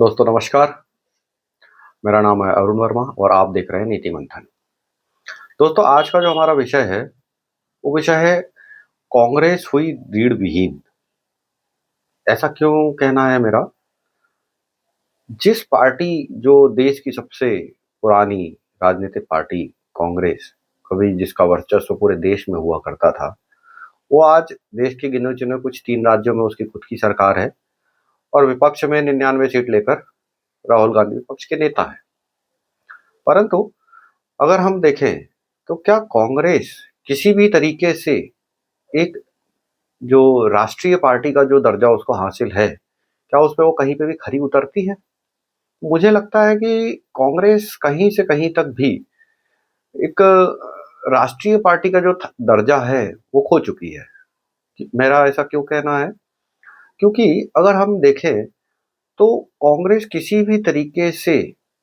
दोस्तों नमस्कार, मेरा नाम है अरुण वर्मा और आप देख रहे हैं नीति मंथन। दोस्तों आज का जो हमारा विषय है, वो विषय है कांग्रेस हुई रीढ़ विहीन। ऐसा क्यों कहना है मेरा? जिस पार्टी जो देश की सबसे पुरानी राजनीतिक पार्टी कांग्रेस, कभी जिसका वर्चस्व पूरे देश में हुआ करता था, वो आज देश के गिने-चुने कुछ 3 राज्यों में उसकी खुद की सरकार है और विपक्ष में 99 सीट लेकर राहुल गांधी विपक्ष के नेता हैं। परंतु अगर हम देखें तो क्या कांग्रेस किसी भी तरीके से एक जो राष्ट्रीय पार्टी का जो दर्जा उसको हासिल है, क्या उसपे वो कहीं पे भी खरी उतरती है? मुझे लगता है कि कांग्रेस कहीं से कहीं तक भी एक राष्ट्रीय पार्टी का जो दर्जा है वो खो चुकी है। मेरा ऐसा क्यों कहना है? क्योंकि अगर हम देखें तो कांग्रेस किसी भी तरीके से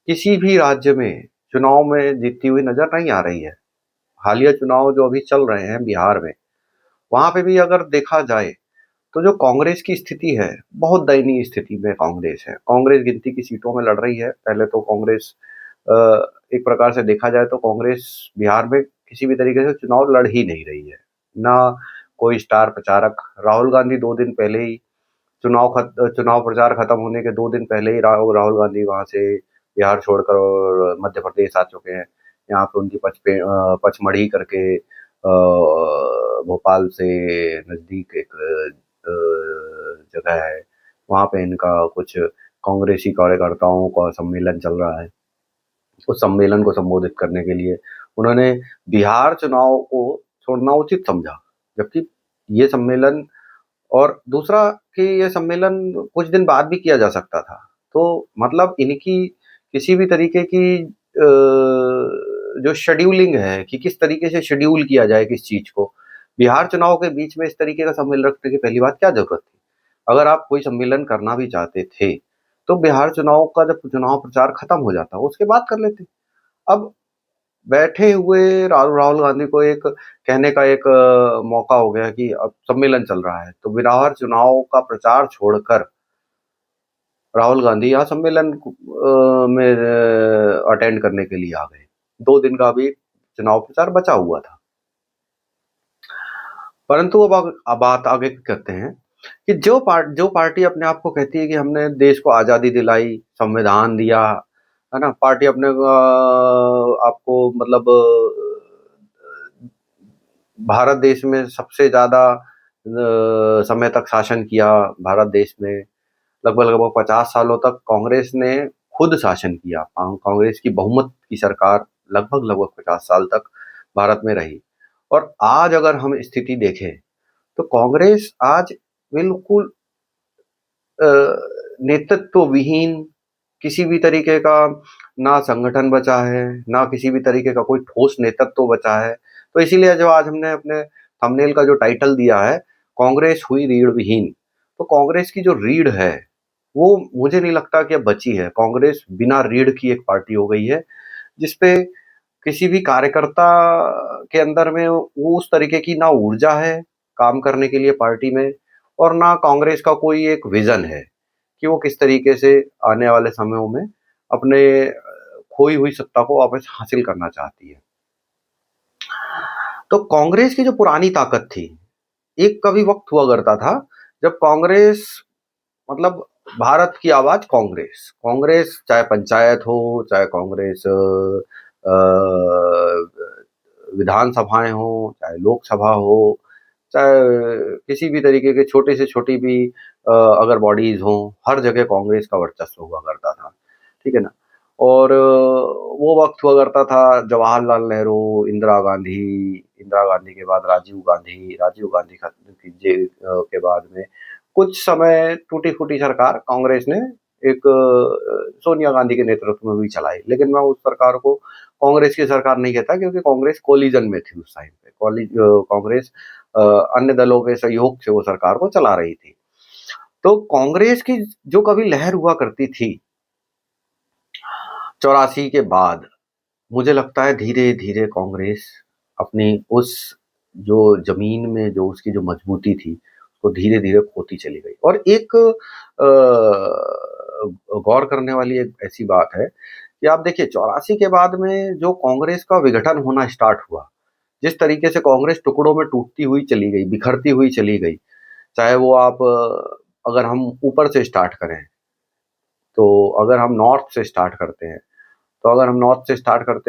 किसी भी राज्य में चुनाव में जीतती हुई नजर नहीं आ रही है। हालिया चुनाव जो अभी चल रहे हैं बिहार में, वहां पे भी अगर देखा जाए तो जो कांग्रेस की स्थिति है, बहुत दयनीय स्थिति में कांग्रेस है। कांग्रेस गिनती की सीटों में लड़ रही है। पहले तो कांग्रेस अ, एक प्रकार से देखा जाए तो कांग्रेस बिहार में किसी भी तरीके से चुनाव लड़ ही नहीं रही है। ना कोई स्टार प्रचारक। राहुल गांधी 2 दिन पहले ही चुनाव प्रचार खत्म होने के 2 दिन पहले ही राहुल गांधी वहां से बिहार छोड़कर और मध्य प्रदेश आ चुके हैं। यहाँ पे उनकी पचमढ़ी करके भोपाल से नजदीक एक जगह है, वहाँ पे इनका कुछ कांग्रेसी कार्यकर्ताओं का सम्मेलन चल रहा है। उस सम्मेलन को संबोधित करने के लिए उन्होंने बिहार चुनाव को छोड़ना उचित समझा, जबकि ये सम्मेलन और दूसरा कि ये सम्मेलन कुछ दिन बाद भी किया जा सकता था। तो मतलब इनकी किसी भी तरीके की जो शेड्यूलिंग है कि किस तरीके से शेड्यूल किया जाए किस चीज़ को, बिहार चुनाव के बीच में इस तरीके का सम्मेलन रखने की पहली बात क्या ज़रूरत थी? अगर आप कोई सम्मेलन करना भी चाहते थे, तो बिहार चुनाव का जब चुनाव प्रचार खत्म हो जाता, उसके बाद कर लेते। अब बैठे हुए राहुल राहुल गांधी को एक कहने का एक मौका हो गया कि अब सम्मेलन चल रहा है, तो बिहार चुनाव का प्रचार छोड़कर राहुल गांधी यहाँ सम्मेलन में अटेंड करने के लिए आ गए। 2 दिन का भी चुनाव प्रचार बचा हुआ था। परंतु अब बात आगे करते हैं कि जो पार्टी अपने आप को कहती है कि हमने देश को आज़ादी दिलाई, संविधान दिया, है ना? पार्टी अपने आपको मतलब भारत देश में सबसे ज़्यादा समय तक शासन किया भारत देश में। लगभग-लगभग 50 सालों तक कांग्रेस ने खुद शासन किया। कांग्रेस की बहुमत की सरकार लगभग-लगभग 50 साल तक भारत में रही। और आज अगर हम स्थिति देखें, तो कांग्रेस आज बिल्कुल अ, नेतृत्व विहीन, किसी भी तरीके का ना संगठन बचा है, ना किसी भी तरीके का कोई ठोस नेतृत्व बचा है। तो इसीलिए जो आज हमने अपने थंबनेल का जो टाइटल दिया है, कांग्रेस हुई रीढ़ विहीन। तो कांग्रेस की जो रीढ़ है, वो मुझे नहीं लगता कि अब बची है। कांग्रेस बिना रीढ़ की एक पार्टी हो गई है, जिसपे किसी भी कार्यकर्ता के अंदर में वो उस तरीके की ना ऊर्जा है काम करने के लिए पार्टी में, और ना कांग्रेस का कोई एक विजन है कि वो किस तरीके से आने वाले समयों में अपने खोई हुई सत्ता को वापस हासिल करना चाहती है। तो कांग्रेस की जो पुरानी ताकत थी, एक कभी वक्त हुआ करता था जब कांग्रेस मतलब भारत की आवाज कांग्रेस। कांग्रेस चाहे पंचायत हो, चाहे कांग्रेस विधानसभाएं हो, चाहे लोकसभा हो, चाहे किसी भी तरीके के छोटे से छोटी भी अगर बॉडीज हों, हर जगह कांग्रेस का वर्चस्व हुआ करता था। ठीक है ना? और वो वक्त हुआ करता था जवाहरलाल नेहरू, इंदिरा गांधी के बाद राजीव गांधी के बाद में कुछ समय टूटी फूटी सरकार कांग्रेस ने एक सोनिया गांधी के नेतृत्व में भी चलाई। लेकिन मैं उस सरकार को कांग्रेस की सरकार नहीं कहता, क्योंकि कांग्रेस कोलिजन में थी उस टाइम पे। कांग्रेस अन्य दलों के सहयोग से वो सरकार को चला रही थी। तो कांग्रेस की जो कभी लहर हुआ करती थी 84 के बाद, मुझे लगता है धीरे धीरे कांग्रेस अपनी उस जो जमीन में जो उसकी जो मजबूती थी, वो धीरे धीरे खोती चली गई। और एक गौर करने वाली एक ऐसी बात है कि आप देखिए 84 के बाद में जो कांग्रेस का विघटन होना स्टार्ट हुआ, जिस तरीके से कांग्रेस टुकड़ों में टूटती हुई चली गई, बिखरती हुई चली गई, चाहे वो आप अगर हम ऊपर से स्टार्ट करें, तो अगर हम नॉर्थ से स्टार्ट करते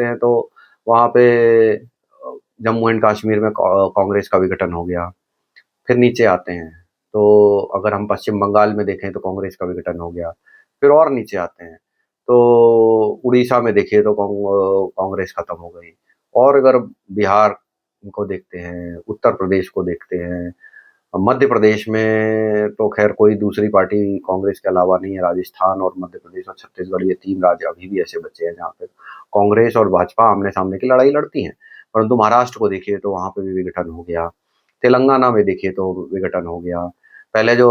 हैं, तो वहाँ पे जम्मू एंड कश्मीर में कांग्रेस का विघटन हो गया। फिर नीचे आते हैं, तो अगर हम पश्चिम बंगाल में देखें तो कांग्रेस का विघटन हो गया। फिर और नीचे आते हैं, तो उड़ीसा में देखिए तो कांग्रेस खत्म हो गई। और अगर बिहार को देखते हैं, उत्तर प्रदेश को देखते हैं, मध्य प्रदेश में तो खैर कोई दूसरी पार्टी कांग्रेस के अलावा नहीं है। राजस्थान और मध्य प्रदेश और छत्तीसगढ़, ये 3 राज्य अभी भी ऐसे बचे हैं जहाँ पे कांग्रेस और भाजपा आमने-सामने की लड़ाई लड़ती हैं। परंतु महाराष्ट्र को देखिए तो वहाँ पे भी विघटन हो गया। तेलंगाना में देखिए तो विघटन हो गया। पहले जो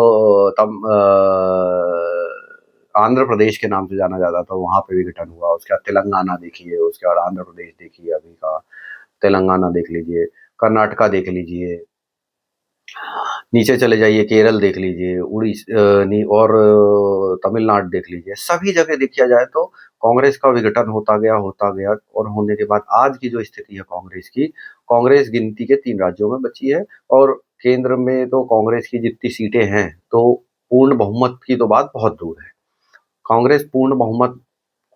आंध्र प्रदेश के नाम से जाना जाता था, वहाँ पे विघटन हुआ। उसके बाद तेलंगाना देखिए, उसके बाद आंध्र प्रदेश देखिए, अभी का तेलंगाना देख लीजिए, कर्नाटका देख लीजिए, नीचे चले जाइए केरल देख लीजिए, और तमिलनाडु देख लीजिए। सभी जगह देखा जाए तो कांग्रेस का विघटन होता गया और होने के बाद आज की जो स्थिति है कांग्रेस की, कांग्रेस गिनती के 3 राज्यों में बची है और केंद्र में तो कांग्रेस की जितनी सीटें हैं, तो पूर्ण बहुमत की तो बात बहुत दूर है। कांग्रेस पूर्ण बहुमत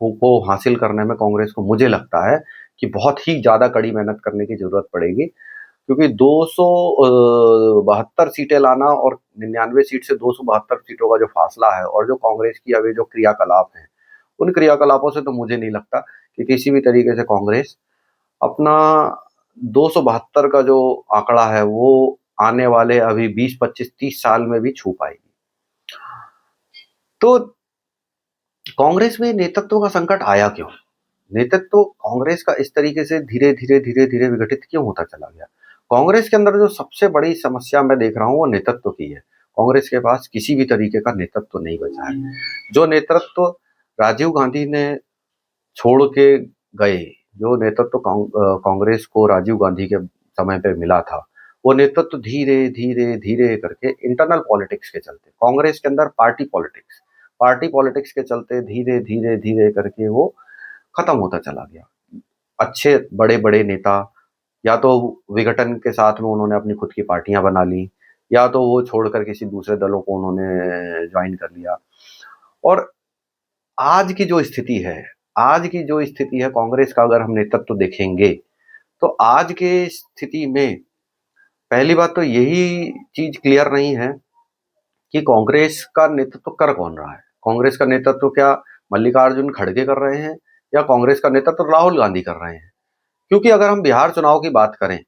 को हासिल करने में कांग्रेस को, मुझे लगता है कि बहुत ही ज़्यादा कड़ी मेहनत करने की ज़रूरत पड़ेगी, क्योंकि 272 सीटें लाना और 99 सीट से 272 सीटों का जो फासला है, और जो कांग्रेस की अभी जो क्रियाकलाप हैं, उन क्रियाकलापों से तो मुझे नहीं लगता कि किसी भी तरीके से कांग्रेस अपना 272 का जो आंकड़ा है वो आने वाले अभी 20, 25, 30 साल में भी छू पाएगी। तो कांग्रेस में नेतृत्व का संकट आया क्यों? नेतृत्व कांग्रेस का इस तरीके से धीरे-धीरे विघटित क्यों होता चला गया? कांग्रेस के अंदर जो सबसे बड़ी समस्या मैं देख रहा हूँ वो नेतृत्व की है। कांग्रेस के पास किसी भी तरीके का नेतृत्व नहीं बचा है। जो नेतृत्व राजीव गांधी ने छोड़ के गए, जो नेतृत्व कांग्रेस को राजीव गांधी के समय पे मिला था, वो नेतृत्व धीरे करके इंटरनल पॉलिटिक्स के चलते, कांग्रेस के अंदर पार्टी पॉलिटिक्स के चलते धीरे करके वो खत्म होता चला गया। अच्छे बड़े-बड़े नेता या तो विघटन के साथ में उन्होंने अपनी खुद की पार्टियां बना ली, या तो वो छोड़कर किसी दूसरे दलों को उन्होंने ज्वाइन कर लिया। और आज की जो स्थिति है, कांग्रेस का अगर हम नेतृत्व देखेंगे, तो आज के स्थिति में पहली बात तो यही चीज क्लियर नहीं है कि कांग्रेस का नेतृत्व कर कौन रहा है। कांग्रेस का नेतृत्व क्या मल्लिकार्जुन खड़गे कर रहे हैं, या कांग्रेस का नेतृत्व राहुल गांधी कर रहे हैं? क्योंकि अगर हम बिहार चुनाव की बात करें,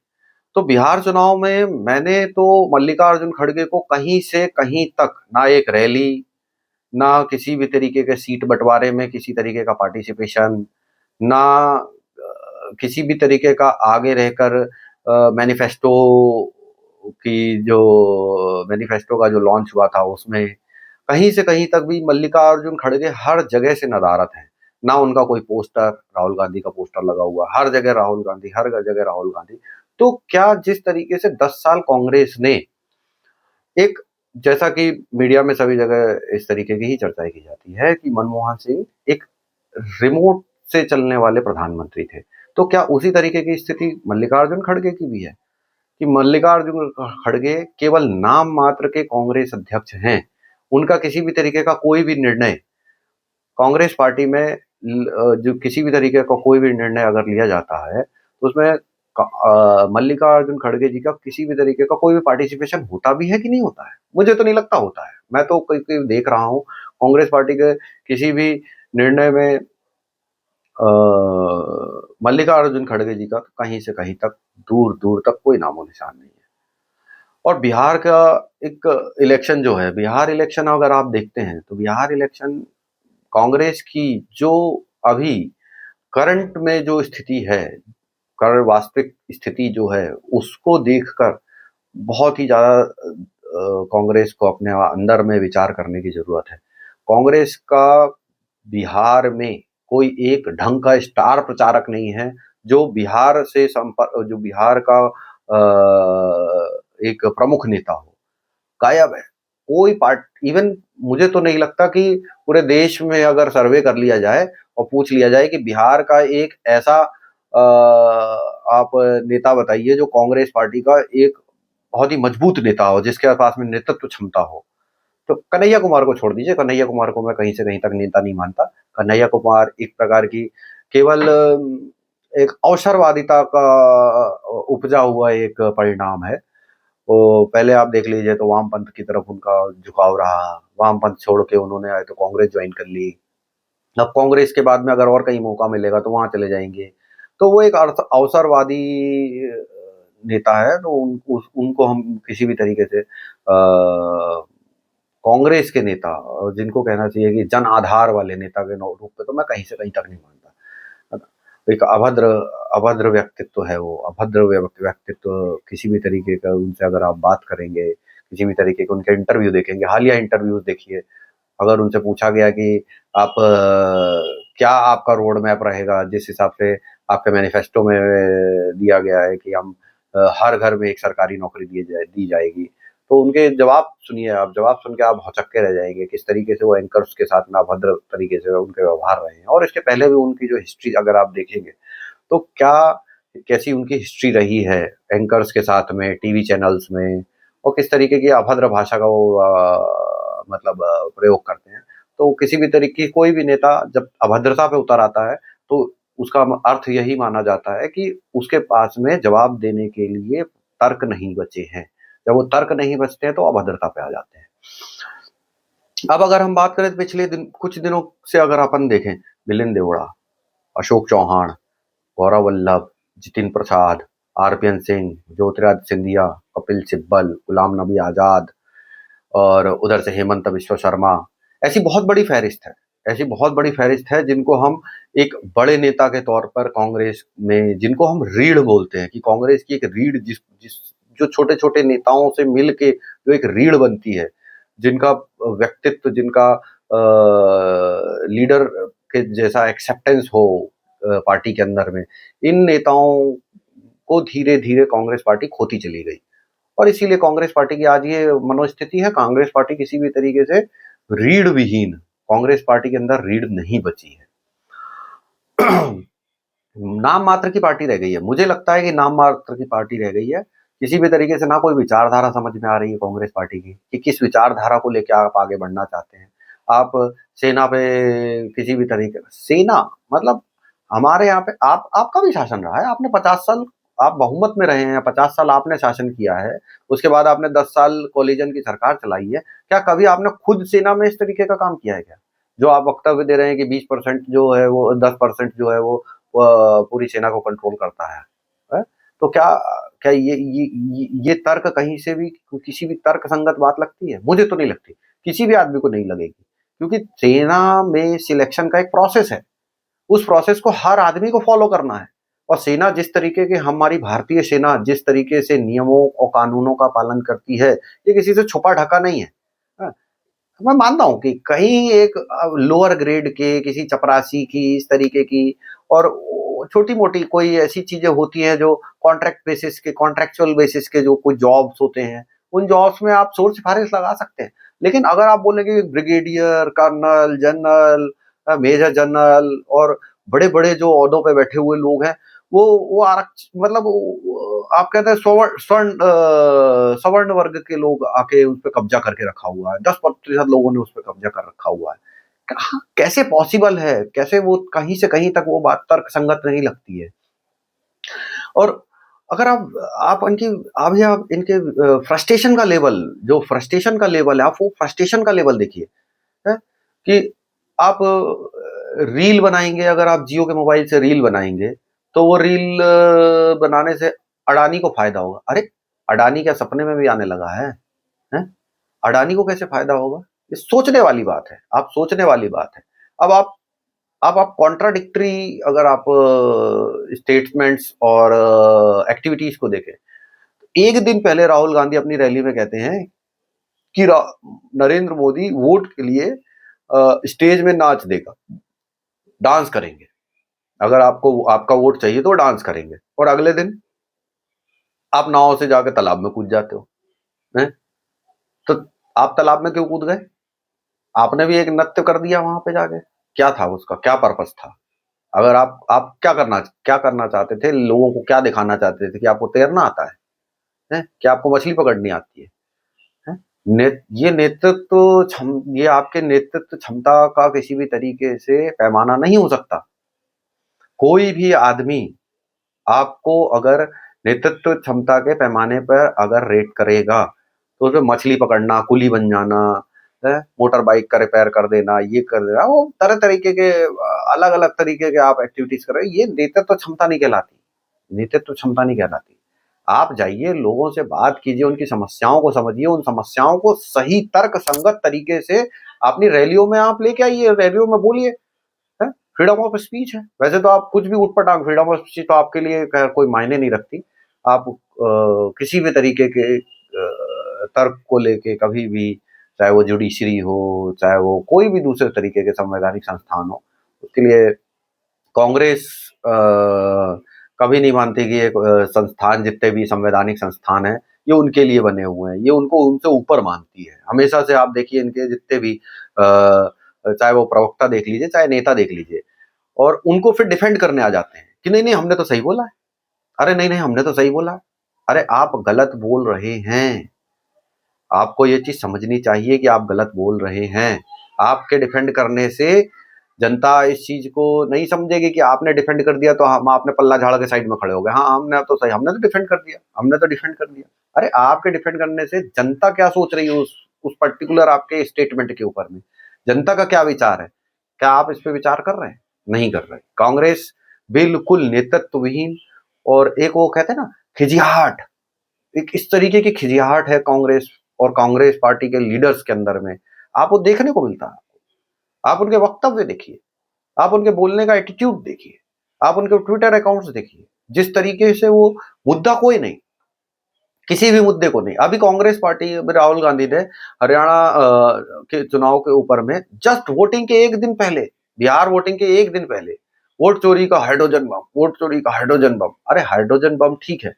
तो बिहार चुनाव में मैंने तो मल्लिकार्जुन खड़गे को कहीं से कहीं तक, ना एक रैली, ना किसी भी तरीके के सीट बंटवारे में किसी तरीके का पार्टिसिपेशन, ना किसी भी तरीके का आगे रहकर मैनिफेस्टो मैनिफेस्टो का जो लॉन्च हुआ था उसमें कहीं से कहीं तक भी मल्लिकार्जुन खड़गे हर जगह से नदारत हैं। ना उनका कोई पोस्टर, राहुल गांधी का पोस्टर लगा हुआ, हर जगह राहुल गांधी, हर जगह राहुल गांधी। तो क्या जिस तरीके से 10 साल कांग्रेस ने एक, जैसा कि मीडिया में सभी जगह इस तरीके की ही चर्चाएं की जाती है कि मनमोहन सिंह एक रिमोट से चलने वाले प्रधानमंत्री थे, तो क्या उसी तरीके की स्थिति मल्लिकार्जुन खड़गे की भी है कि मल्लिकार्जुन खड़गे केवल नाम मात्र के कांग्रेस अध्यक्ष हैं? उनका किसी भी तरीके का कोई भी निर्णय कांग्रेस पार्टी में जो किसी भी तरीके का कोई भी निर्णय अगर लिया जाता है, तो उसमें मल्लिकार्जुन खड़गे जी का किसी भी तरीके का कोई भी पार्टिसिपेशन होता भी है कि नहीं होता है? मुझे तो नहीं लगता होता है। मैं तो कहीं देख रहा हूँ कांग्रेस पार्टी के किसी भी निर्णय में मल्लिकार्जुन खड़गे जी का कहीं से कहीं तक, दूर तक कोई नामो निशान नहीं है। और बिहार का एक इलेक्शन जो है, बिहार इलेक्शन अगर आप देखते हैं, तो बिहार इलेक्शन कांग्रेस की जो अभी करंट में जो स्थिति है, वास्तविक स्थिति जो है, उसको देखकर बहुत ही ज़्यादा कांग्रेस को अपने अंदर में विचार करने की ज़रूरत है। कांग्रेस का बिहार में कोई एक ढंग का स्टार प्रचारक नहीं है, जो बिहार का एक प्रमुख नेता हो, गायब है। कोई पार्ट, इवन मुझे तो नहीं लगता कि पूरे देश में अगर सर्वे कर लिया जाए और पूछ लिया जाए कि बिहार का एक ऐसा आप नेता बताइए जो कांग्रेस पार्टी का एक बहुत ही मजबूत नेता हो, जिसके पास में नेतृत्व क्षमता हो। तो कन्हैया कुमार को छोड़ दीजिए, कन्हैया कुमार को मैं कहीं से कहीं तक नेता नहीं मानता। कन्हैया कुमार एक प्रकार की केवल एक अवसरवादिता का उपजा हुआ एक परिणाम है। वो पहले आप देख लीजिए तो वामपंथ की तरफ उनका झुकाव रहा, वामपंथ छोड़ के उन्होंने आए तो कांग्रेस ज्वाइन कर ली। अब कांग्रेस के बाद में अगर और कहीं मौका मिलेगा तो वहां चले जाएंगे। तो वो एक अवसरवादी नेता है, तो उनको हम किसी भी तरीके से कांग्रेस के नेता, जिनको कहना चाहिए कि जन आधार वाले नेता के रूप में, तो मैं कहीं से कहीं तक नहीं मानता। एक अभद्र अभद्र व्यक्तित्व है वो, अभद्र व्यक्तित्व। किसी भी तरीके का उनसे अगर आप बात करेंगे, किसी भी तरीके के उनके इंटरव्यू देखेंगे, हालिया इंटरव्यूज देखिए, अगर उनसे पूछा गया कि आप क्या आपका रोड मैप रहेगा, जिस हिसाब से आपके मैनिफेस्टो में दिया गया है कि हम हर घर में एक सरकारी नौकरी दी जाएगी, तो उनके जवाब सुनिए, आप जवाब सुन के आप हौचक्के रह जाएंगे किस तरीके से वो एंकर्स के साथ में अभद्र तरीके से उनके व्यवहार रहे हैं। और इसके पहले भी उनकी जो हिस्ट्री अगर आप देखेंगे तो कैसी उनकी हिस्ट्री रही है एंकर्स के साथ में, टीवी चैनल्स में, और किस तरीके की अभद्र भाषा का वो मतलब प्रयोग करते हैं। तो किसी भी तरीके कोई भी नेता जब अभद्रता पे उतर आता है तो उसका अर्थ यही माना जाता है कि उसके पास में जवाब देने के लिए तर्क नहीं बचे हैं। जब वो तर्क नहीं बचते हैं तो अभद्रता पे आ जाते हैं। अब अगर हम बात करें तो पिछले कुछ दिनों से अगर अपन देखें, मिलिंद देवड़ा, अशोक चौहान, गौरव वल्लभ, जितिन प्रसाद, आरपीएन सिंह, ज्योतिरादित्य सिंधिया, कपिल सिब्बल, गुलाम नबी आजाद, और उधर से हेमंत बिश्व शर्मा, ऐसी बहुत बड़ी फहरिस्त है, ऐसी बहुत बड़ी फहरिस्त है जिनको हम एक बड़े नेता के तौर पर कांग्रेस में, जिनको हम रीढ़ बोलते हैं कि कांग्रेस की एक रीढ़, जिस जिस जो छोटे छोटे नेताओं से मिल के जो एक रीढ़ बनती है, जिनका व्यक्तित्व, जिनका लीडर के जैसा एक्सेप्टेंस हो पार्टी के अंदर में, इन नेताओं को धीरे धीरे कांग्रेस पार्टी खोती चली गई। और इसीलिए कांग्रेस पार्टी की आज ये मनोस्थिति है। कांग्रेस पार्टी किसी भी तरीके से रीढ़ विहीन, कांग्रेस पार्टी के अंदर रीढ़ नहीं बची है। नाम मात्र की पार्टी रह गई है, मुझे लगता है कि नाम मात्र की पार्टी रह गई है। किसी भी तरीके से ना कोई विचारधारा समझ में आ रही है कांग्रेस पार्टी की कि किस विचारधारा को लेकर आप आगे बढ़ना चाहते हैं। आप सेना पे किसी भी तरीके, सेना मतलब हमारे यहाँ पे आपका भी शासन रहा है, आपने 50 साल आप बहुमत में रहे हैं, 50 साल आपने शासन किया है, उसके बाद आपने 10 साल कोलिजन की सरकार चलाई है। क्या कभी आपने खुद सेना में इस तरीके का काम किया है क्या? जो आप वक्तव्य दे रहे हैं कि 20% जो है वो 10% जो है वो पूरी सेना को कंट्रोल करता है? तो क्या क्या ये तर्क कहीं से भी किसी भी तर्क संगत बात लगती है? मुझे तो नहीं लगती, किसी भी आदमी को नहीं लगेगी, क्योंकि सेना में सिलेक्शन का एक प्रोसेस है, उस प्रोसेस को हर आदमी को फॉलो करना है। और सेना जिस तरीके के, हमारी भारतीय सेना जिस तरीके से नियमों और कानूनों का पालन करती है, ये किसी से छुपा ढका नहीं है। हाँ, मैं मानता हूँ कि कहीं एक लोअर ग्रेड के किसी चपरासी की इस तरीके की और छोटी मोटी कोई ऐसी चीजें होती हैं जो कॉन्ट्रेक्चुअल बेसिस के जो कोई जॉब्स होते हैं, उन जॉब्स में आप सोच सिफारिश लगा सकते हैं। लेकिन अगर आप बोलेंगे brigadier, colonel, general, major general और बड़े बड़े जो ओहदों पे बैठे हुए लोग हैं, वो आरक्षण मतलब आप कहते हैं सवर्ण वर्ग के लोग आके उस पर कब्जा करके रखा हुआ है, 10% लोगों ने उस पर कब्जा कर रखा हुआ है। कैसे पॉसिबल है? कैसे वो कहीं से कहीं तक वो बात तर्क संगत नहीं लगती है। और अगर आप इनके फ्रस्ट्रेशन का लेवल, जो फ्रस्ट्रेशन का लेवल है, आप वो फ्रस्ट्रेशन का लेवल देखिए, है कि आप रील बनाएंगे, अगर आप जियो के मोबाइल से रील बनाएंगे तो वो रील बनाने से अडानी को फायदा होगा। अरे अडानी क्या सपने में भी आने लगा है? अडानी को कैसे फायदा होगा? ये सोचने वाली बात है, आप सोचने वाली बात है। अब आप कॉन्ट्राडिक्टरी अगर आप स्टेटमेंट्स और एक्टिविटीज को देखें, एक दिन पहले राहुल गांधी अपनी रैली में कहते हैं कि नरेंद्र मोदी वोट के लिए स्टेज में नाच देगा, डांस करेंगे, अगर आपको आपका वोट चाहिए तो डांस करेंगे, और अगले दिन आप नाव से जाकर तालाब में कूद जाते हो। है? तो आप तालाब में क्यों कूद गए? आपने भी एक नृत्य कर दिया वहां पे जाके। क्या था उसका, क्या पर्पस था? अगर आप क्या करना चाहते थे? लोगों को क्या दिखाना चाहते थे कि आपको तैरना आता है? क्या आपको मछली पकड़नी आती है? हैं? ये नेतृत्व ये आपके नेतृत्व क्षमता का किसी भी तरीके से पैमाना नहीं हो सकता। कोई भी आदमी आपको अगर नेतृत्व क्षमता के पैमाने पर अगर रेट करेगा, तो उसमें मछली पकड़ना, कुली बन जाना, मोटर बाइक का रिपेयर कर देना, ये कर देना, वो तरह तरीके के अलग अलग तरीके के आप एक्टिविटीज कर रहे हैं, ये नेतृत्व क्षमता नहीं कहलाती। नेतृत्व क्षमता नहीं कहलाती। आप जाइए, लोगों से बात कीजिए, उनकी समस्याओं को समझिए, उन समस्याओं को सही तर्क संगत तरीके से अपनी रैलियों में आप लेके आइए, रैलियों में बोलिए। फ्रीडम ऑफ स्पीच है। वैसे तो आप कुछ भी उठपटांग, फ्रीडम ऑफ स्पीच तो आपके लिए कोई मायने नहीं रखती। आप किसी भी तरीके के तर्क को लेके कभी भी, चाहे वो जुडिशरी हो, चाहे वो कोई भी दूसरे तरीके के संवैधानिक संस्थान हो, उसके लिए कांग्रेस कभी नहीं मानती कि ये संस्थान, जितने भी संवैधानिक संस्थान हैं, ये उनके लिए बने हुए हैं। ये उनको उनसे ऊपर मानती है। हमेशा से आप देखिए, इनके जितने भी चाहे वो प्रवक्ता देख लीजिए, चाहे नेता देख लीजिए, और उनको फिर डिफेंड करने आ जाते हैं कि नहीं नहीं हमने तो सही बोला है, अरे नहीं नहीं हमने तो सही बोला है। अरे आप गलत बोल रहे हैं। आपको ये चीज समझनी चाहिए कि आप गलत बोल रहे हैं। आपके डिफेंड करने से जनता इस चीज को नहीं समझेगी कि आपने डिफेंड कर दिया तो हम आपने पल्ला झाड़ के साइड में खड़े हो गए। हाँ हमने तो सही, हमने तो डिफेंड कर दिया, हमने तो डिफेंड कर दिया। अरे आपके डिफेंड करने से जनता क्या सोच रही है उस पर्टिकुलर आपके स्टेटमेंट के ऊपर में? जनता का क्या विचार है? क्या आप इस पे विचार कर रहे हैं? नहीं कर रहे। कांग्रेस बिल्कुल नेतृत्वहीन, और एक वो कहते हैं ना खिजियाहट, एक इस तरीके की खिजियाहट है कांग्रेस और कांग्रेस पार्टी के लीडर्स के अंदर में। आप वो देखने को मिलता है। आप उनके वक्तव्य देखिए, आप उनके बोलने का एटीट्यूड देखिए, आप उनके ट्विटर अकाउंट्स देखिए, जिस तरीके से वो मुद्दा कोई नहीं, किसी भी मुद्दे को नहीं। अभी कांग्रेस पार्टी में राहुल गांधी ने हरियाणा के चुनाव के ऊपर में जस्ट वोटिंग के एक दिन पहले, बिहार वोटिंग के एक दिन पहले, वोट चोरी का हाइड्रोजन बम, वोट चोरी का हाइड्रोजन बम। अरे हाइड्रोजन बम ठीक है,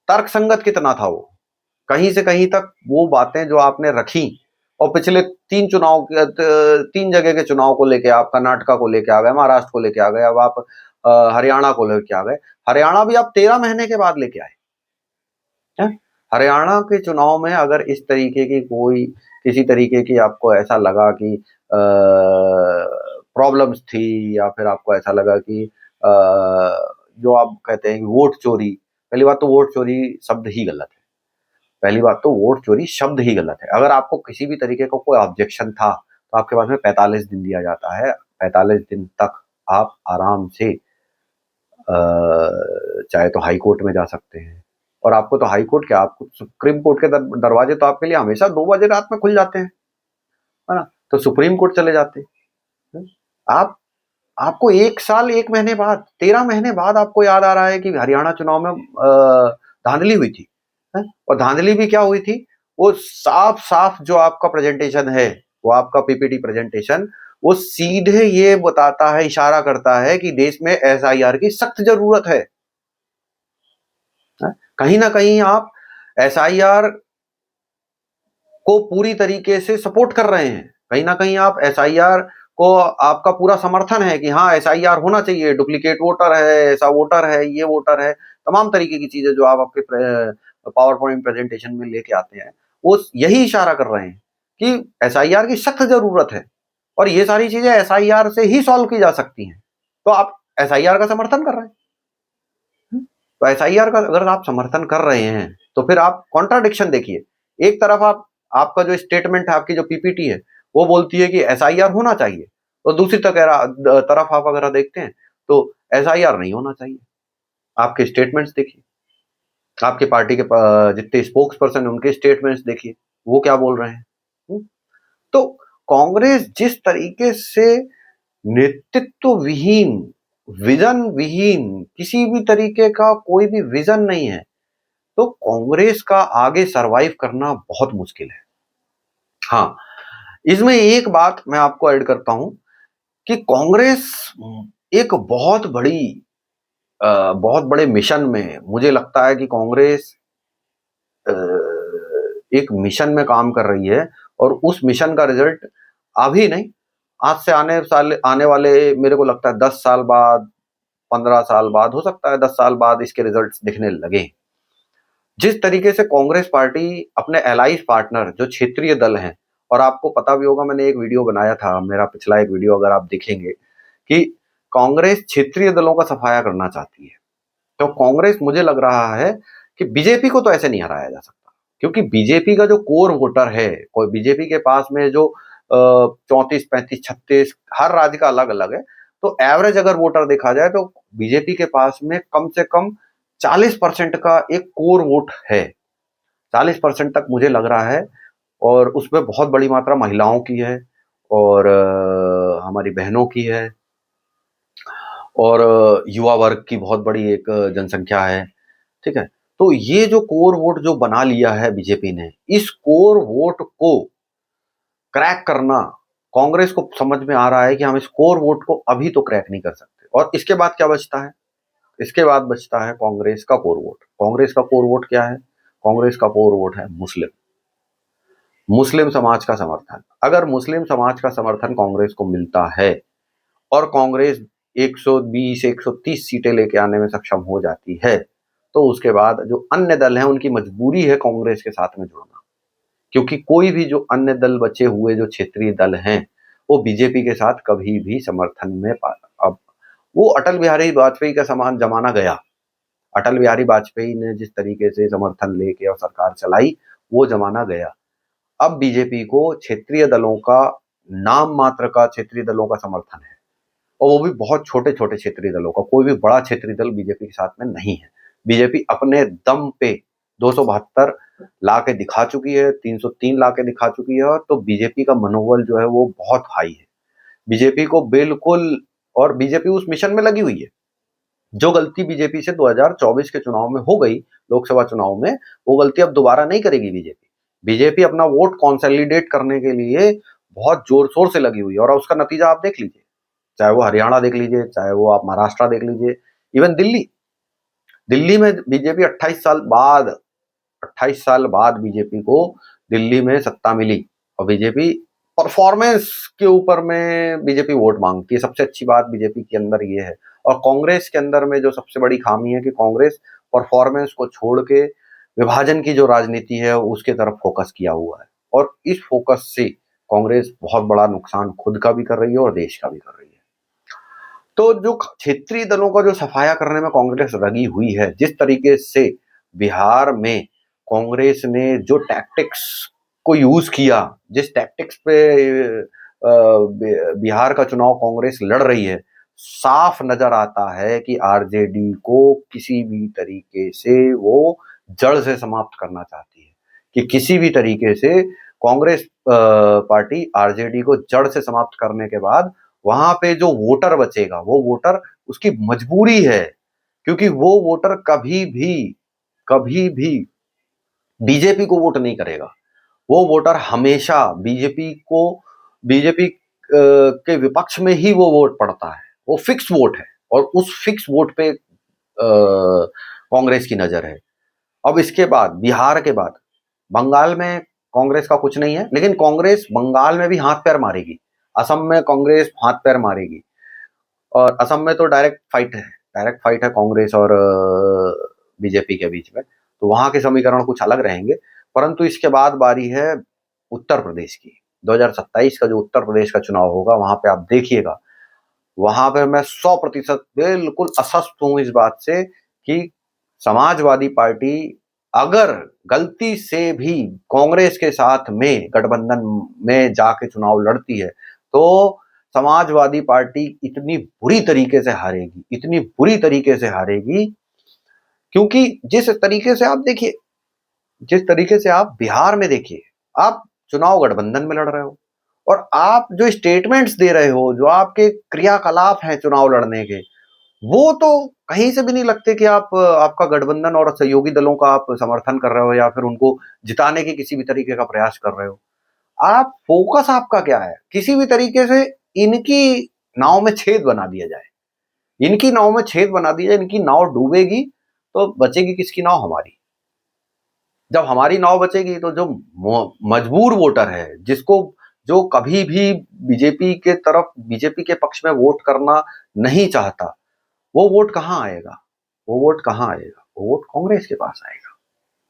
तर्क संगत कितना था वो? कहीं से कहीं तक वो बातें जो आपने रखी, और पिछले 3 जगह के चुनाव को लेके आप कर्नाटका को लेके आ गए, महाराष्ट्र को लेके आ गए, अब आप हरियाणा को लेके आ गए। हरियाणा भी आप 13 महीने के बाद लेके आए हैं। हरियाणा के चुनाव में अगर इस तरीके की कोई, किसी तरीके की आपको ऐसा लगा कि प्रॉब्लम्स थी, या फिर आपको ऐसा लगा कि जो आप कहते हैं वोट चोरी, पहली बात तो वोट चोरी शब्द ही गलत है। पहली बात तो वोट चोरी शब्द ही गलत है। अगर आपको किसी भी तरीके का कोई ऑब्जेक्शन था, तो आपके पास में 45 दिन दिया जाता है। 45 दिन तक आप आराम से चाहे तो हाई कोर्ट में जा सकते हैं, और आपको तो हाई कोर्ट क्या, आपको सुप्रीम कोर्ट के दरवाजे तो आपके लिए हमेशा 2 बजे रात में खुल जाते हैं, है ना? तो सुप्रीम कोर्ट चले जाते हैं। आप आपको 1 साल 1 महीने बाद, 13 महीने बाद आपको याद आ रहा है कि हरियाणा चुनाव में धांधली हुई थी, है? और धांधली भी क्या हुई थी? वो साफ साफ जो आपका प्रेजेंटेशन है, वो आपका पीपीटी प्रेजेंटेशन, वो सीधे ये बताता है, इशारा करता है कि देश में एसआईआर की सख्त जरूरत है। कहीं ना कहीं आप एसआईआर को पूरी तरीके से सपोर्ट कर रहे हैं। कहीं ना कहीं आप एसआईआर को, आपका पूरा समर्थन है कि हाँ एसआईआर होना चाहिए, डुप्लीकेट वोटर है, ऐसा वोटर है, ये वोटर है, तमाम तरीके की चीजें जो आप आपके पावर पॉइंट प्रेजेंटेशन में लेके आते हैं, वो यही इशारा कर रहे हैं कि एसआईआर की सख्त जरूरत है, और ये सारी चीजें एसआईआर से ही सॉल्व की जा सकती हैं। तो आप एसआईआर का समर्थन कर रहे हैं। तो एसआईआर का अगर आप समर्थन कर रहे हैं, तो फिर आप कॉन्ट्राडिक्शन देखिए। एक तरफ आप, आपका जो स्टेटमेंट है, आपकी जो पीपीटी है, वो बोलती है कि एसआईआर होना चाहिए, और दूसरी तरफ आप अगर देखते हैं तो एसआईआर नहीं होना चाहिए। आपके स्टेटमेंट्स देखिए, आपके पार्टी के जितने स्पोक्स पर्सन उनके स्टेटमेंट्स देखिए, वो क्या बोल रहे हैं। तो कांग्रेस जिस तरीके से नेतृत्व विहीन, विजन विहीन, किसी भी तरीके का कोई भी विजन नहीं है, तो कांग्रेस का आगे सरवाइव करना बहुत मुश्किल है। हाँ, इसमें एक बात मैं आपको ऐड करता हूं कि कांग्रेस एक बहुत बड़े मिशन में, मुझे लगता है कि कांग्रेस एक मिशन में काम कर रही है, और उस मिशन का रिजल्ट अभी नहीं, आज से आने वाले मेरे को लगता है 10 साल बाद, 15 साल बाद, हो सकता है 10 साल बाद इसके रिजल्ट्स दिखने लगे। जिस तरीके से कांग्रेस पार्टी अपने एलाइज पार्टनर जो क्षेत्रीय दल हैं, और आपको पता भी होगा, मैंने एक वीडियो बनाया था, मेरा पिछला एक वीडियो अगर आप देखेंगे, कि कांग्रेस क्षेत्रीय दलों का सफाया करना चाहती है। तो कांग्रेस, मुझे लग रहा है कि बीजेपी को तो ऐसे नहीं हराया जा सकता, क्योंकि बीजेपी का जो कोर वोटर है, कोई बीजेपी के पास में जो 34, 35, 36, हर राज्य का अलग अलग है, तो एवरेज अगर वोटर देखा जाए तो बीजेपी के पास में कम से कम 40% का एक कोर वोट है। 40% तक मुझे लग रहा है, और उसमें बहुत बड़ी मात्रा महिलाओं की है, और हमारी बहनों की है, और युवा वर्ग की बहुत बड़ी एक जनसंख्या है। ठीक है, तो ये जो कोर वोट जो बना लिया है बीजेपी ने, इस कोर वोट को क्रैक करना कांग्रेस को समझ में आ रहा है कि हम इस कोर वोट को अभी तो क्रैक नहीं कर सकते। और इसके बाद क्या बचता है? इसके बाद बचता है कांग्रेस का कोर वोट। कांग्रेस का कोर वोट क्या है? कांग्रेस का कोर वोट है मुस्लिम, मुस्लिम समाज का समर्थन। अगर मुस्लिम समाज का समर्थन कांग्रेस को मिलता है और कांग्रेस 120, 130 सीटें लेके आने में सक्षम हो जाती है, तो उसके बाद जो अन्य दल हैं उनकी मजबूरी है कांग्रेस के साथ में जुड़ना, क्योंकि कोई भी जो अन्य दल बचे हुए जो क्षेत्रीय दल हैं, वो बीजेपी के साथ कभी भी समर्थन में अब वो अटल बिहारी वाजपेयी का समान जमाना गया। अटल बिहारी वाजपेयी ने जिस तरीके से समर्थन लेके और सरकार चलाई, वो जमाना गया। अब बीजेपी को क्षेत्रीय दलों का, नाम मात्र का क्षेत्रीय दलों का समर्थन है, और वो भी बहुत छोटे छोटे क्षेत्रीय दलों का। कोई भी बड़ा क्षेत्रीय दल बीजेपी के साथ में नहीं है। बीजेपी अपने दम पे 272 ला के दिखा चुकी है, 303 ला के दिखा चुकी है, तो बीजेपी का मनोबल जो है वो बहुत हाई है। बीजेपी को बिल्कुल, और बीजेपी उस मिशन में लगी हुई है। जो गलती बीजेपी से 2024 के चुनाव में हो गई, लोकसभा चुनाव में, वो गलती अब दोबारा नहीं करेगी बीजेपी। बीजेपी अपना वोट कॉन्सोलिडेट करने के लिए बहुत जोर शोर से लगी हुई है, और उसका नतीजा आप देख लीजिए, चाहे वो हरियाणा देख लीजिए, चाहे वो आप महाराष्ट्र देख लीजिए, इवन दिल्ली। दिल्ली में बीजेपी 28 साल बाद बीजेपी को दिल्ली में सत्ता मिली, और बीजेपी परफॉर्मेंस के ऊपर में बीजेपी वोट मांगती है। सबसे अच्छी बात बीजेपी के अंदर ये है। और कांग्रेस के अंदर में जो सबसे बड़ी खामी है कि कांग्रेस परफॉर्मेंस को छोड़ के विभाजन की जो राजनीति है उसके तरफ फोकस किया हुआ है, और इस फोकस से कांग्रेस बहुत बड़ा नुकसान खुद का भी कर रही है और देश का भी कर रही है। तो जो क्षेत्रीय दलों का जो सफाया करने में कांग्रेस लगी हुई है, जिस तरीके से बिहार में कांग्रेस ने जो टैक्टिक्स को यूज किया, जिस टैक्टिक्स पे बिहार का चुनाव कांग्रेस लड़ रही है, साफ नजर आता है कि आरजेडी को किसी भी तरीके से वो जड़ से समाप्त करना चाहती है, कि किसी भी तरीके से कांग्रेस पार्टी आरजेडी को जड़ से समाप्त करने के बाद वहां पे जो वोटर बचेगा, वो वोटर उसकी मजबूरी है, क्योंकि वो वोटर कभी भी बीजेपी को वोट नहीं करेगा। वो वोटर हमेशा बीजेपी के विपक्ष में ही वो वोट पड़ता है। वो फिक्स वोट है, और उस फिक्स वोट पे कांग्रेस की नजर है। अब इसके बाद, बिहार के बाद, बंगाल में कांग्रेस का कुछ नहीं है, लेकिन कांग्रेस बंगाल में भी हाथ पैर मारेगी। असम में कांग्रेस हाथ पैर मारेगी, और असम में तो डायरेक्ट फाइट है कांग्रेस और बीजेपी के बीच में, तो वहां के समीकरण कुछ अलग रहेंगे। परंतु इसके बाद बारी है उत्तर प्रदेश की। 2027 का जो उत्तर प्रदेश का चुनाव होगा, वहां पे आप देखिएगा, वहां पे मैं 100% बिल्कुल अस्वस्थ हूं इस बात से कि समाजवादी पार्टी अगर गलती से भी कांग्रेस के साथ में गठबंधन में जाके चुनाव लड़ती है, तो समाजवादी पार्टी इतनी बुरी तरीके से हारेगी, इतनी बुरी तरीके से हारेगी, क्योंकि जिस तरीके से आप देखिए, जिस तरीके से आप बिहार में देखिए, आप चुनाव गठबंधन में लड़ रहे हो, और आप जो स्टेटमेंट्स दे रहे हो, जो आपके क्रियाकलाप हैं चुनाव लड़ने के, वो तो कहीं से भी नहीं लगते कि आप आपका गठबंधन और सहयोगी दलों का आप समर्थन कर रहे हो, या फिर उनको जिताने के किसी भी तरीके का प्रयास कर रहे हो। आप फोकस आपका क्या है? किसी भी तरीके से इनकी नाव में छेद बना दिया जाए, इनकी नाव में छेद बना दिया जाए, इनकी नाव डूबेगी तो बचेगी किसकी नाव? हमारी। जब हमारी नाव बचेगी तो जो मजबूर वोटर है, जिसको जो कभी भी बीजेपी के पक्ष में वोट करना नहीं चाहता, वो वोट कहाँ आएगा? वो वोट कहाँ आएगा? वो वोट कांग्रेस के पास आएगा।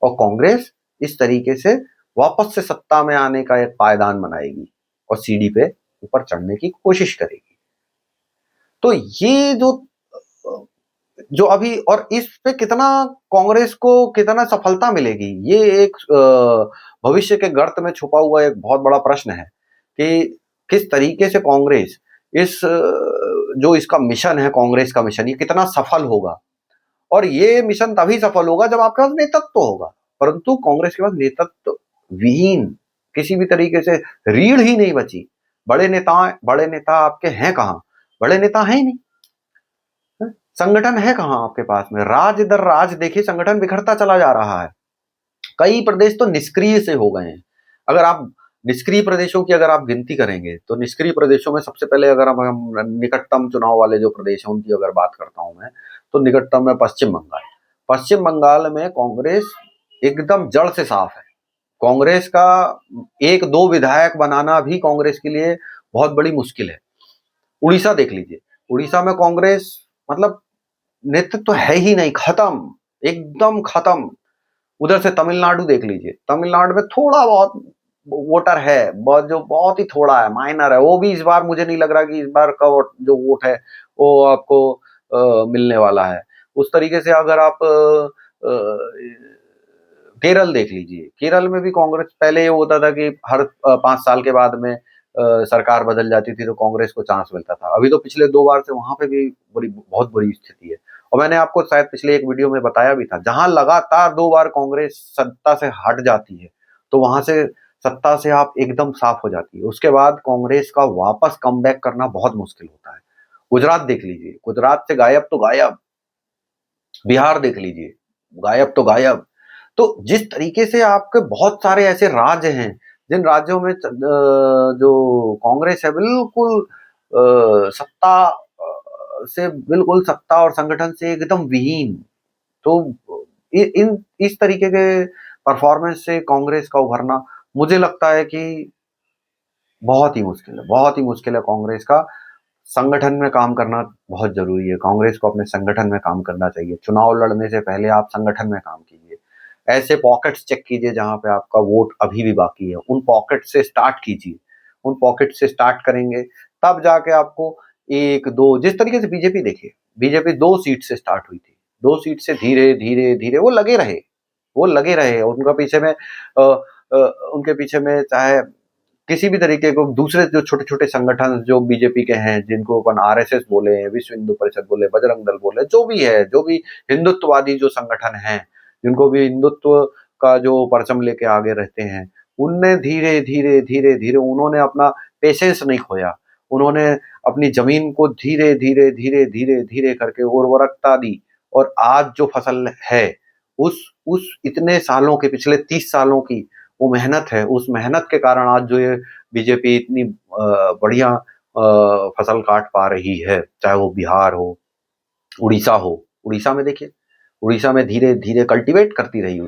और कांग्रेस इस तरीके से वापस से सत्ता में आने का एक पायदान बनाएगी और सीढ़ी पे ऊपर चढ़ने की कोशिश करेगी। तो ये जो अभी, और इस पे कितना कांग्रेस को कितना सफलता मिलेगी, ये एक भविष्य के गर्त में छुपा हुआ एक बहुत बड़ा प्रश्न है कि किस तरीके से कांग्रेस इस जो इसका मिशन है, कांग्रेस का मिशन, ये कितना सफल होगा। और ये मिशन तभी सफल होगा जब आपके पास नेतृत्व होगा, परंतु कांग्रेस के पास नेतृत्व विहीन, किसी भी तरीके से रीढ़ ही नहीं बची। बड़े नेता आपके हैं कहाँ? बड़े नेता है ही नहीं। संगठन है कहाँ आपके पास में? राज दर राज देखिए, संगठन बिखरता चला जा रहा है। कई प्रदेश तो निष्क्रिय से हो गए हैं। अगर आप निष्क्रिय प्रदेशों की अगर आप गिनती करेंगे तो निष्क्रिय प्रदेशों में सबसे पहले अगर हम निकटतम चुनाव वाले जो प्रदेश हैं उनकी अगर बात करता हूं मैं, तो निकटतम है पश्चिम बंगाल। पश्चिम बंगाल में कांग्रेस एकदम जड़ से साफ है। कांग्रेस का एक दो विधायक बनाना भी कांग्रेस के लिए बहुत बड़ी मुश्किल है। उड़ीसा देख लीजिए, उड़ीसा में कांग्रेस मतलब नेतृत्व तो है ही नहीं, खत्म, एकदम खत्म। उधर से तमिलनाडु देख लीजिए, तमिलनाडु में थोड़ा बहुत वोटर है, जो बहुत ही थोड़ा है, माइनर है। वो भी इस बार मुझे नहीं लग रहा कि इस बार का जो वोट है वो आपको मिलने वाला है। उस तरीके से अगर आप केरल देख लीजिए, केरल में भी कांग्रेस, पहले ये होता था कि हर 5 साल के बाद में सरकार बदल जाती थी तो कांग्रेस को चांस मिलता था। अभी तो पिछले 2 बार से वहां पे भी बहुत बुरी स्थिति है। और मैंने आपको शायद पिछले एक वीडियो में बताया भी था, जहां लगातार 2 बार कांग्रेस सत्ता से हट जाती है तो वहां से सत्ता से आप एकदम साफ हो जाती है। उसके बाद कांग्रेस का वापस कमबैक करना बहुत मुश्किल होता है। गुजरात देख लीजिए, गुजरात से गायब तो गायब। बिहार देख लीजिए, गायब तो गायब। तो जिस तरीके से आपके बहुत सारे ऐसे राज्य हैं जिन राज्यों में जो कांग्रेस है बिल्कुल सत्ता से, बिल्कुल सत्ता और संगठन से एकदम विहीन। तो इन इस तरीके के परफॉर्मेंस से कांग्रेस का उभरना मुझे लगता है कि बहुत ही मुश्किल है, बहुत ही मुश्किल है। कांग्रेस का संगठन में काम करना बहुत जरूरी है। कांग्रेस को अपने संगठन में काम करना चाहिए। चुनाव लड़ने से पहले आप संगठन में काम कीजिए। ऐसे पॉकेट्स चेक कीजिए जहां पे आपका वोट अभी भी बाकी है, उन पॉकेट से स्टार्ट कीजिए। उन पॉकेट से स्टार्ट करेंगे तब जाके आपको एक दो, जिस तरीके से बीजेपी देखिए, बीजेपी 2 सीट से स्टार्ट हुई थी, 2 सीट से धीरे धीरे धीरे वो लगे रहे। उनका पीछे में उनके पीछे में चाहे किसी भी तरीके को दूसरे जो छोटे छोटे संगठन जो बीजेपी के हैं, जिनको अपन आरएसएस बोले, विश्व हिंदू परिषद बोले, बजरंग दल बोले, जो भी है, जो भी हिंदुत्ववादी जो संगठन हैं, जिनको भी हिंदुत्व का जो परचम लेके आगे रहते हैं, उनने धीरे धीरे धीरे धीरे उन्होंने अपना पेशेंस नहीं खोया। उन्होंने अपनी जमीन को धीरे धीरे धीरे धीरे धीरे करके उर्वरकता दी। और आज जो फसल है उस इतने सालों के, पिछले 30 सालों की वो मेहनत है, उस मेहनत के कारण आज जो ये बीजेपी इतनी बढ़िया फसल काट पा रही है। चाहे वो बिहार हो, उड़ीसा हो। उड़ीसा में देखिए, उड़ीसा में धीरे धीरे कल्टीवेट करती रही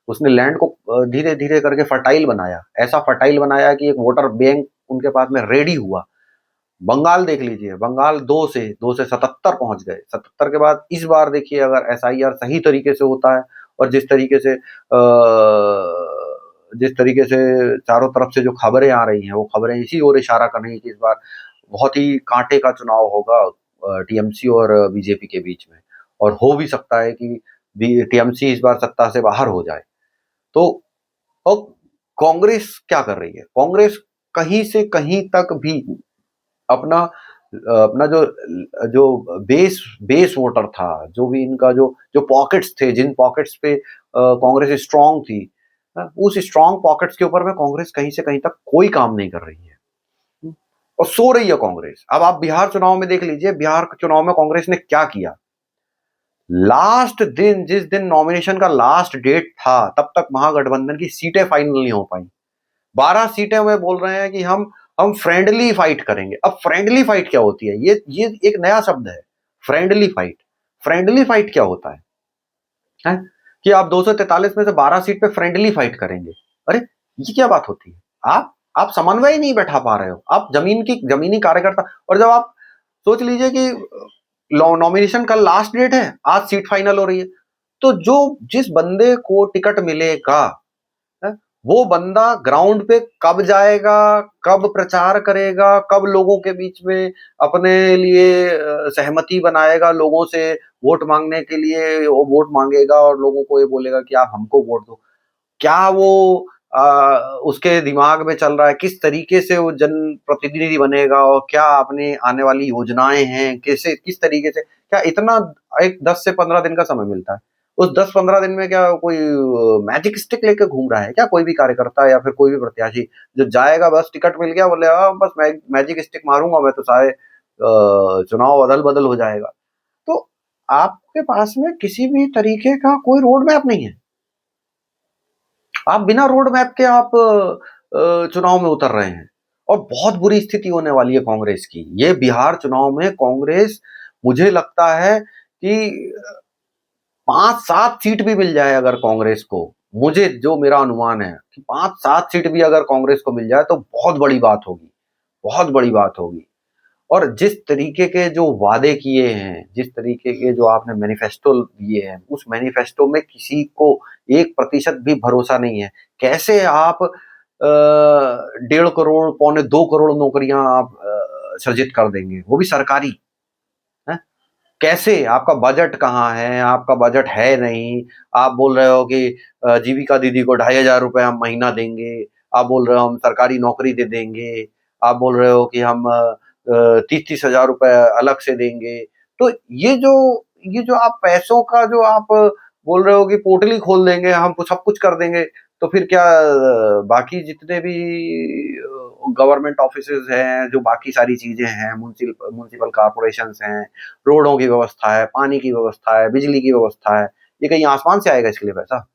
उसने लैंड को धीरे धीरे करके फर्टाइल बनाया, ऐसा फर्टाइल बनाया कि एक वोटर बैंक उनके पास में रेडी हुआ। बंगाल देख लीजिए, बंगाल 2 से 77 पहुंच गए। 77 के बाद इस बार देखिए, अगर एसआईआर सही तरीके से होता है और जिस तरीके से चारों तरफ से जो खबरें आ रही हैं वो खबरें इसी ओर इशारा कर रही हैं कि इस बार बहुत ही कांटे का चुनाव होगा टीएमसी और बीजेपी के बीच में। और हो भी सकता है कि टीएमसी इस बार सत्ता से बाहर हो जाए। तो अब कांग्रेस क्या कर रही है? कांग्रेस कहीं से कहीं तक भी अपना अपना जो बेस वोटर था, जो भी इनका जो पॉकेट्स थे, जिन पॉकेट्स पे कांग्रेस स्ट्रांग थी, उस स्ट्रांग पॉकेट्स के ऊपर में कांग्रेस कहीं से कहीं तक कोई काम नहीं कर रही है और सो रही है कांग्रेस। अब आप बिहार चुनाव में देख लीजिए, बिहार चुनाव में कांग्रेस ने क्या किया। लास्ट दिन, जिस दिन नॉमिनेशन का लास्ट डेट था, तब तक महागठबंधन की सीटें फाइनल नहीं हो पाई। 12 सीटें में बोल रहे हैं कि हम फ्रेंडली फाइट करेंगे। अब फ्रेंडली फाइट क्या होती है? ये एक नया शब्द है, फ्रेंडली फाइट। फ्रेंडली फाइट क्या होता है? कि आप 243 में से 12 सीट पे फ्रेंडली फाइट करेंगे। अरे ये क्या बात होती है? आप समन्वय ही नहीं बैठा पा रहे हो। आप जमीनी कार्यकर्ता, और जब आप सोच लीजिए कि नॉमिनेशन का लास्ट डेट है, आज सीट फाइनल हो रही है, तो जो जिस बंदे को टिकट मिलेगा, है, वो बंदा ग्राउंड पे कब जाएगा, कब प्रचार करेगा, कब लोगों के बीच में अपने लिए सहमति बनाएगा, लोगों से वोट मांगने के लिए वो वोट मांगेगा और लोगों को ये बोलेगा कि आप हमको वोट दो। क्या वो उसके दिमाग में चल रहा है, किस तरीके से वो जनप्रतिनिधि बनेगा और क्या अपनी आने वाली योजनाएं हैं, कैसे किस तरीके से, क्या इतना एक 10 से 15 दिन का समय मिलता है? उस 10-15 दिन में क्या कोई मैजिक स्टिक लेके घूम रहा है क्या कोई भी कार्यकर्ता या फिर कोई भी प्रत्याशी? जो जाएगा बस टिकट मिल गया, बोले बस मैजिक स्टिक मारूंगा मैं तो सारे चुनाव अदल बदल हो जाएगा। तो आपके पास में किसी भी तरीके का कोई रोड मैप नहीं है। आप बिना रोड मैप के आप चुनाव में उतर रहे हैं, और बहुत बुरी स्थिति होने वाली है कांग्रेस की। ये बिहार चुनाव में कांग्रेस, मुझे लगता है कि 5-7 सीट भी मिल जाए अगर कांग्रेस को, मुझे जो मेरा अनुमान है कि 5-7 सीट भी अगर कांग्रेस को मिल जाए तो बहुत बड़ी बात होगी, बहुत बड़ी बात होगी। और जिस तरीके के जो वादे किए हैं, जिस तरीके के जो आपने मैनिफेस्टो दिए हैं, उस मैनिफेस्टो में किसी को 1% भी भरोसा नहीं है। कैसे आप 1.5 करोड़, पौने 2 करोड़ नौकरियां आप सृजित कर देंगे, वो भी सरकारी? है? कैसे? आपका बजट कहाँ है? आपका बजट है नहीं। आप बोल रहे हो कि जीविका दीदी को 2,500 रुपए हम महीना देंगे। आप बोल रहे हो हम सरकारी नौकरी दे देंगे। आप बोल रहे हो कि हम 30-30 हजार रुपए अलग से देंगे। तो ये जो आप पैसों का जो आप बोल रहे हो कि पोर्टल ही खोल देंगे, हम सब कुछ कर देंगे, तो फिर क्या बाकी जितने भी गवर्नमेंट ऑफिसेज हैं, जो बाकी सारी चीजें हैं, म्युनिसिपल कॉर्पोरेशंस हैं, रोडों की व्यवस्था है, पानी की व्यवस्था है, बिजली की व्यवस्था है, ये कहीं आसमान से आएगा इसके लिए पैसा?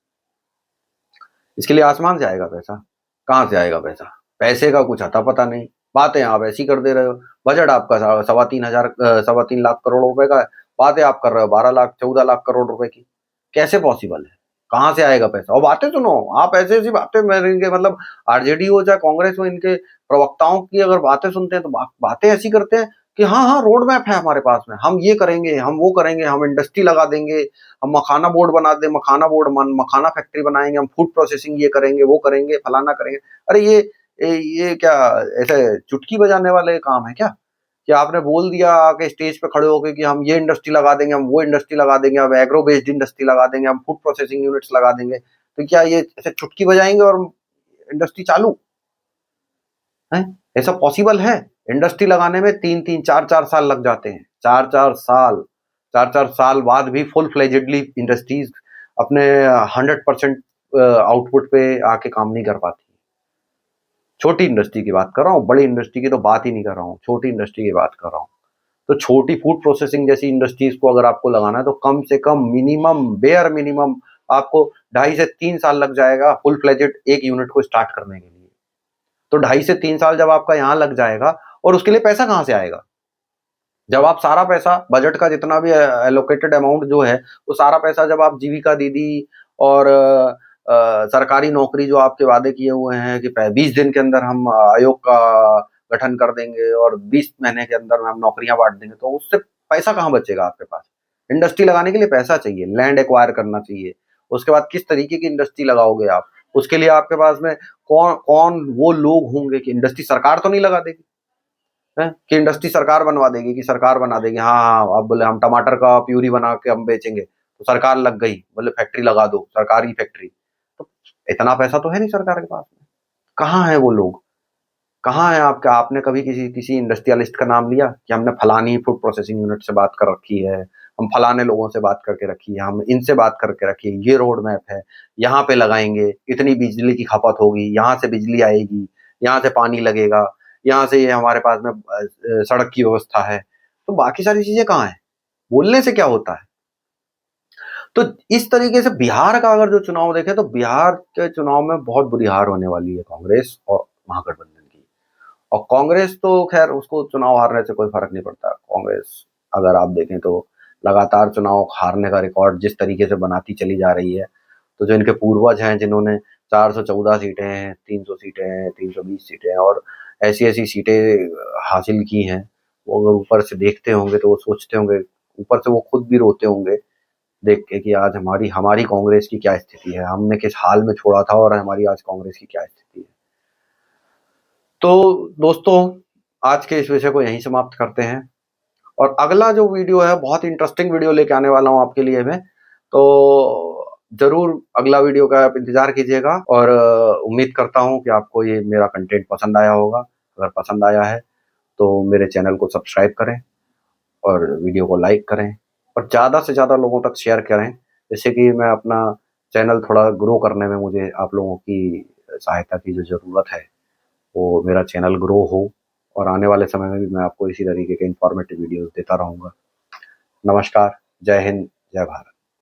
इसके लिए आसमान से आएगा पैसा? कहाँ से आएगा पैसा? पैसे का कुछ अता पता नहीं, बातें आप ऐसी कर दे रहे हो। बजट आपका 3.25 लाख करोड़ रुपए का है, बातें आप कर रहे हो 12 लाख 14 लाख करोड़ रुपए की। कैसे पॉसिबल है? कहाँ से आएगा पैसा? और बातें सुनो, आप ऐसी ऐसी बातें, इनके मतलब आरजेडी हो चाहे कांग्रेस हो, इनके प्रवक्ताओं की अगर बातें सुनते हैं तो बातें ऐसी करते हैं कि हाँ हाँ रोड मैप है हमारे पास में, हम ये करेंगे, हम वो करेंगे, हम इंडस्ट्री लगा देंगे, हम मखाना बोर्ड बना दे, मखाना फैक्ट्री बनाएंगे, हम फूड प्रोसेसिंग ये करेंगे, वो करेंगे, फलाना करेंगे। अरे ये क्या ऐसे चुटकी बजाने वाले काम है क्या? कि आपने बोल दिया आके स्टेज पे खड़े होके कि हम ये इंडस्ट्री लगा देंगे, हम वो इंडस्ट्री लगा देंगे, हम एग्रो बेस्ड इंडस्ट्री लगा देंगे, हम फूड प्रोसेसिंग यूनिट्स लगा देंगे, तो क्या ये ऐसे चुटकी बजाएंगे और इंडस्ट्री चालू है? ऐसा पॉसिबल है? इंडस्ट्री लगाने में 3-3 4-4 साल लग जाते हैं, 4-4 साल बाद भी फुल फ्लेजेडली इंडस्ट्रीज अपने 100% आउटपुट पे आके काम नहीं कर पाती। छोटी इंडस्ट्री की बात कर रहा हूँ, बड़ी इंडस्ट्री की तो बात ही नहीं कर रहा हूँ, छोटी इंडस्ट्री की बात कर रहा हूँ। तो छोटी फूड प्रोसेसिंग जैसी इंडस्ट्रीज को अगर आपको लगाना है तो कम से कम बेयर मिनिमम आपको 2.5 से 3 साल लग जाएगा फुल फ्लेजेड एक यूनिट को स्टार्ट करने के लिए। तो 2.5 से 3 साल जब आपका यहाँ लग जाएगा, और उसके लिए पैसा कहाँ से आएगा? जब आप सारा पैसा बजट का जितना भी एलोकेटेड अमाउंट जो है, वो सारा पैसा जब आप जीविका दीदी और सरकारी नौकरी जो आपके वादे किए हुए हैं कि 20 दिन के अंदर हम आयोग का गठन कर देंगे और 20 महीने के अंदर हम नौकरियां बांट देंगे, तो उससे पैसा कहाँ बचेगा आपके पास? इंडस्ट्री लगाने के लिए पैसा चाहिए, लैंड एक्वायर करना चाहिए। उसके बाद किस तरीके की इंडस्ट्री लगाओगे आप? उसके लिए आपके पास में कौन कौन वो लोग होंगे? कि इंडस्ट्री सरकार तो नहीं लगा देगी है कि इंडस्ट्री सरकार बनवा देगी, कि सरकार बना देगी, हाँ हाँ अब बोले हम टमाटर का प्यूरी बना के हम बेचेंगे, तो सरकार लग गई, बोले फैक्ट्री लगा दो, सरकारी फैक्ट्री। तो इतना पैसा तो है नहीं सरकार के पास में। कहाँ है वो लोग? कहाँ है आपका? आपने कभी किसी किसी इंडस्ट्रियलिस्ट का नाम लिया कि हमने फलानी फूड प्रोसेसिंग यूनिट से बात कर रखी है, हम फलाने लोगों से बात करके रखी है, हम इनसे बात करके रखी है, ये रोड मैप है, यहाँ पे लगाएंगे, इतनी बिजली की खपत होगी, यहाँ से बिजली आएगी, यहाँ से पानी लगेगा, यहाँ से ये हमारे पास में सड़क की व्यवस्था है। तो बाकी सारी चीजें कहाँ है? बोलने से क्या होता है? तो इस तरीके से बिहार का अगर जो चुनाव देखें तो बिहार के चुनाव में बहुत बुरी हार होने वाली है कांग्रेस और महागठबंधन की। और कांग्रेस तो खैर उसको चुनाव हारने से कोई फर्क नहीं पड़ता। कांग्रेस अगर आप देखें तो लगातार चुनाव हारने का रिकॉर्ड जिस तरीके से बनाती चली जा रही है, तो जो इनके पूर्वज हैं जिन्होंने 414 सीटें हैं, 300 सीटें हैं, 320 सीटें हैं और ऐसी-ऐसी सीटें हासिल की हैं, वो अगर ऊपर से देखते होंगे तो वो सोचते होंगे, ऊपर से वो खुद भी रोते होंगे देख के कि आज हमारी हमारी कांग्रेस की क्या स्थिति है, हमने किस हाल में छोड़ा था और हमारी आज कांग्रेस की क्या स्थिति है। तो दोस्तों, आज के इस विषय को यहीं समाप्त करते हैं और अगला जो वीडियो है बहुत इंटरेस्टिंग वीडियो लेके आने वाला हूँ आपके लिए मैं, तो ज़रूर अगला वीडियो का आप इंतज़ार कीजिएगा और उम्मीद करता हूँ कि आपको ये मेरा कंटेंट पसंद आया होगा। अगर पसंद आया है तो मेरे चैनल को सब्सक्राइब करें और वीडियो को लाइक करें और ज़्यादा से ज़्यादा लोगों तक शेयर करें, जिससे कि मैं अपना चैनल थोड़ा ग्रो करने में मुझे आप लोगों की सहायता की जो ज़रूरत है, वो मेरा चैनल ग्रो हो और आने वाले समय में भी मैं आपको इसी तरीके के इन्फॉर्मेटिव वीडियोज़ देता रहूँगा। नमस्कार, जय हिंद, जय भारत।